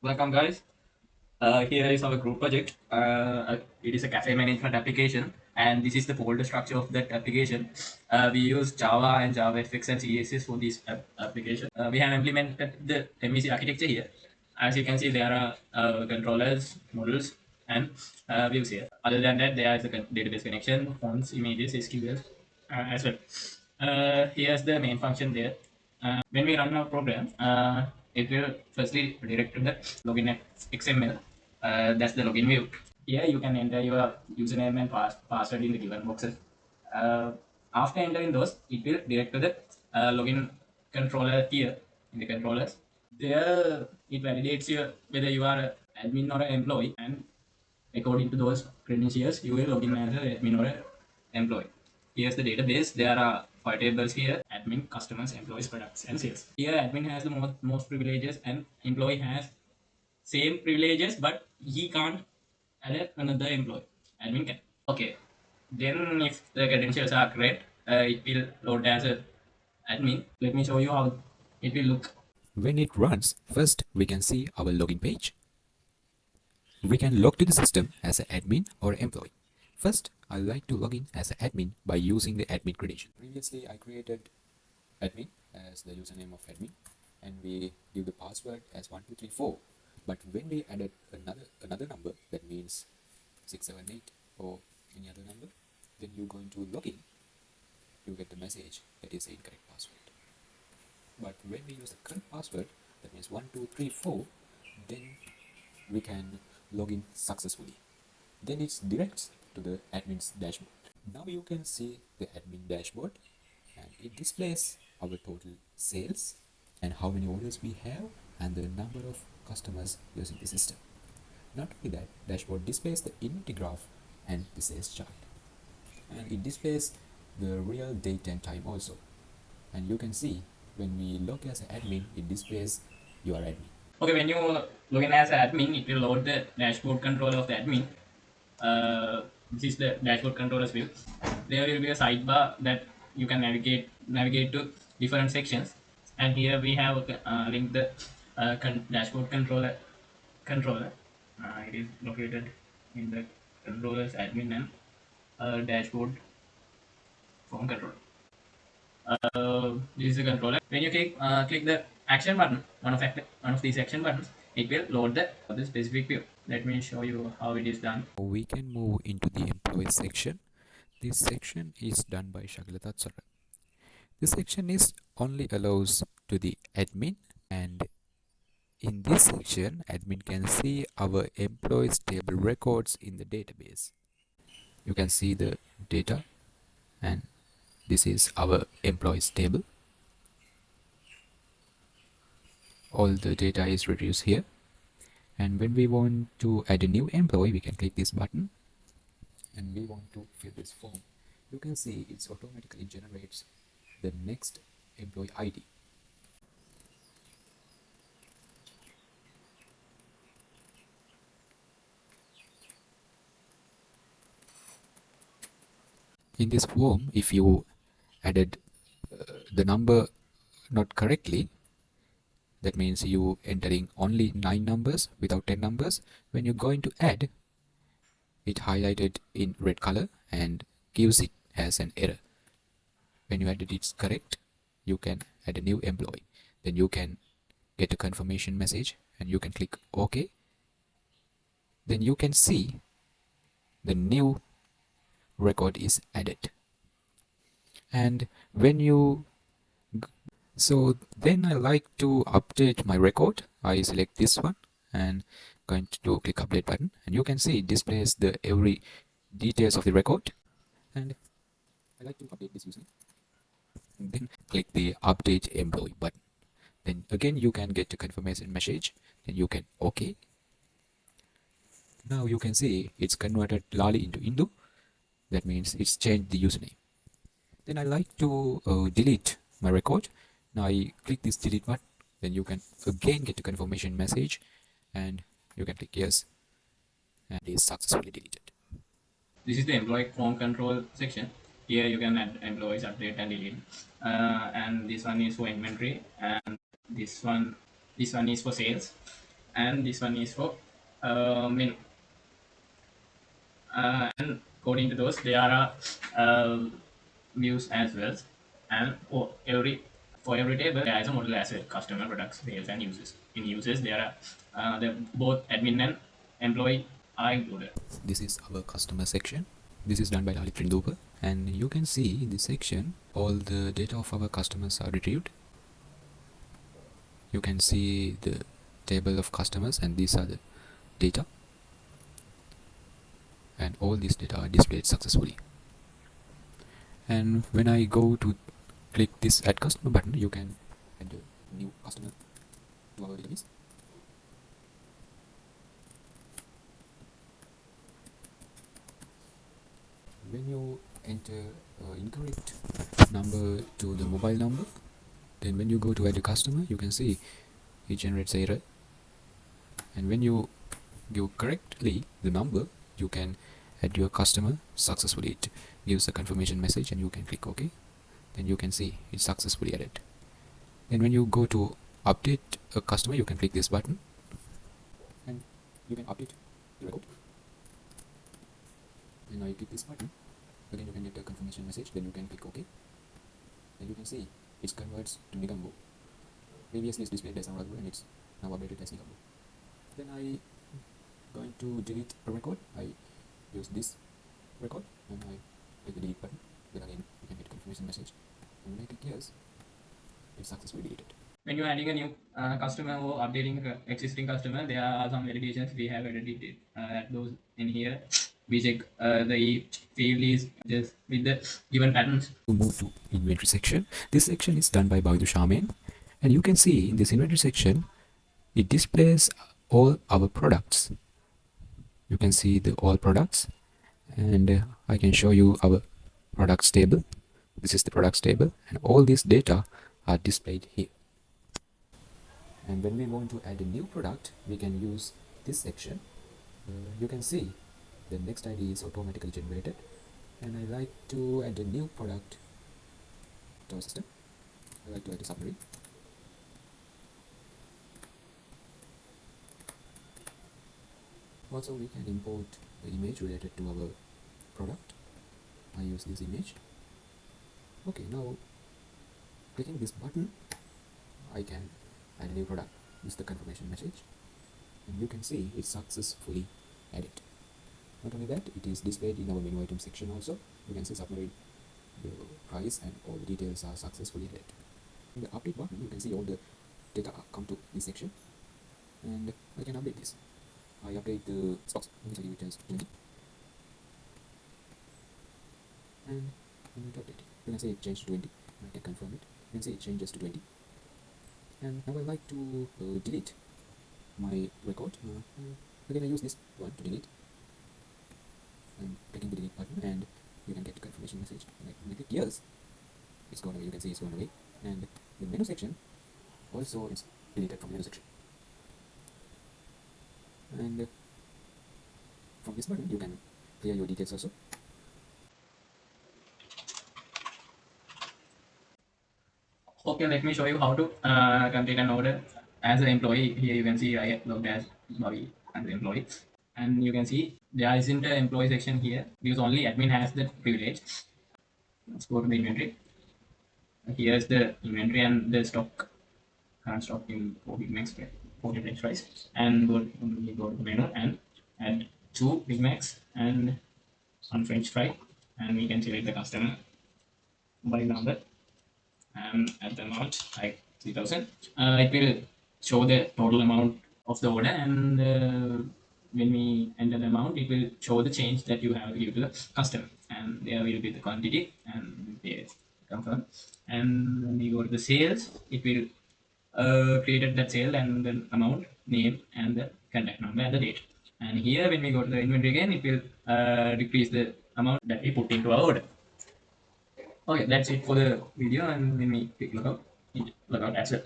Welcome guys. Here is our group project. It is a cafe management application, and this is the folder structure of that application. We use Java and JavaFX and CSS for this application. We have implemented the MEC architecture here. As you can see, there are controllers, models, and views here. Other than that, there is a database connection, fonts, images, SQL as well. Here's the main function there. When we run our program, it will firstly direct to the login XML. That's the login view. Here you can enter your username and password in the given boxes. Uh, After entering those, it will direct to the login controller here in the controllers. There it validates your whether you are an admin or an employee, and according to those credentials, you will log in as an admin or an employee. Here's the database. There are five tables here: admin, customers, employees, products, and sales. Here, admin has the most privileges, and employee has same privileges, but he can't add another employee. Admin can. Okay. Then, if the credentials are correct, it will load as a admin. Let me show you how it will look. When it runs, first we can see our login page. We can log to the system as an admin or employee. First, I like to log in as an admin by using the admin credential. Previously, I created admin as the username of admin, and we give the password as 1234. But when we added another number, that means 678 or any other number, then you're going to log in. You get the message that is the incorrect password. But when we use the correct password, that means 1234, then we can log in successfully. Then it directs to the admin's dashboard. Now you can see the admin dashboard, and it displays our total sales and how many orders we have and the number of customers using the system. Not only that, dashboard displays the inventory graph and the sales chart, and it displays the real date and time also. And you can see when we log as an admin, it displays you are admin. Okay, when you log in as admin, it will load the dashboard controller of the admin. This is the dashboard controllers view. There will be a sidebar that you can navigate to different sections. And here we have linked the dashboard controller. It is located in the controllers admin and dashboard form controller. This is the controller. When you click the action button, one of these action buttons, it will load the specific view. Let me show you how it is done. We can move into the employee section. This section is done by Shakila Tatsara. This section is only allows to the admin, and in this section, admin can see our employees table records in the database. You can see the data, and this is our employees table. All the data is reduced here. And when we want to add a new employee, we can click this button, and we want to fill this form. You can see it automatically generates the next employee ID. In this form, if you added the number not correctly, that means you entering only 9 numbers without 10 numbers. When you're going to add, it highlighted in red color and gives it as an error. When you added it's correct, you can add a new employee. Then you can get a confirmation message and you can click OK. Then you can see the new record is added. And when you so then I like to update my record. I select this one and going to click update button, and you can see it displays the every details of the record. And I like to update this username. And then click the update employee button. Then again you can get a confirmation message. Then you can OK. Now you can see it's converted Lali into Indu. That means it's changed the username. Then I like to delete my record. Now I click this delete button. Then you can again get a confirmation message, and you can click yes, and it is successfully deleted. This is the employee form control section. Here you can add employees, update and delete. And this one is for inventory, and this one is for sales. and this one is for menu. And according to those, there are views as well, and for every table there is a model as well: customer, products, sales, and users. In users, there are both admin and employee are included. This is our customer section. This is done by Lalit Rindopa, and you can see in this section all the data of our customers are retrieved. You can see the table of customers, and these are the data, and all these data are displayed successfully. And when I go to click this add customer button, you can add a new customer to our database. When you enter incorrect number to the mobile number, then when you go to add a customer, you can see it generates error. And when you give correctly the number, you can add your customer successfully. It gives a confirmation message, and you can click OK. Then you can see it's successfully added. Then when you go to update a customer, you can click this button, and you can update the record. And now you click this button, again you can get a confirmation message. Then you can click OK. Then you can see it converts to Nigambo. Previously it's displayed as Anuradhapura, and it's now updated as Nigambo. Then I going to delete a record. I use this record, and I click the delete button. Then again you can get a confirmation message, and when I click yes, it's successfully deleted. When you're adding a new customer or updating existing customer, there are some validations we have edited those in here. We check the each field is just with the given patterns. To move to inventory section, this section is done by Baidu Shaman, and you can see in this inventory section it displays all our products. You can see the all products, and I can show you our products table. This is the products table, and all these data are displayed here. And when we want to add a new product, we can use this section. You can see the next ID is automatically generated, and I like to add a new product to our system. I like to add a submarine. Also, we can import the image related to our product. I use this image. Okay, now clicking this button, I can add a new product. This is the confirmation message, and you can see it's successfully added. Not only that, it is displayed in our menu item section also. You can see submarine, the price, and all the details are successfully added. In the update button, you can see all the data come to this section, and I can update this. I update the stocks, which I give it as 20, and I'm going to update it. You can see it changed to 20. I can confirm it. You can see it changes to 20. And now I like to delete my record. Again, I use this one to delete. I'm clicking the delete button, and you can get a confirmation message. When I click yes, it's gone away. You can see it's gone away. And the menu section also is deleted from menu section. And from this button, you can clear your details also. Okay, let me show you how to complete an order as an employee. Here you can see I logged as employee and employee, and you can see there isn't an employee section here because only admin has the privilege. Let's go to the inventory. Here's the inventory and the stock, current stock in 4 Big Macs, 4 French fries, and we go to the menu and add 2 Big Macs and 1 French fry, and we can select the customer by number and at the amount like 3000. It will show the total amount of the order, and when we enter the amount, it will show the change that you have given to the customer, and there will be the quantity and the confirm. And when we go to the sales, it will created that sale and the amount, name, and the contact number and the date. And here, when we go to the inventory again, it will decrease the amount that we put into our order. Okay, that's it for the video, and when we click logout, it logout as well.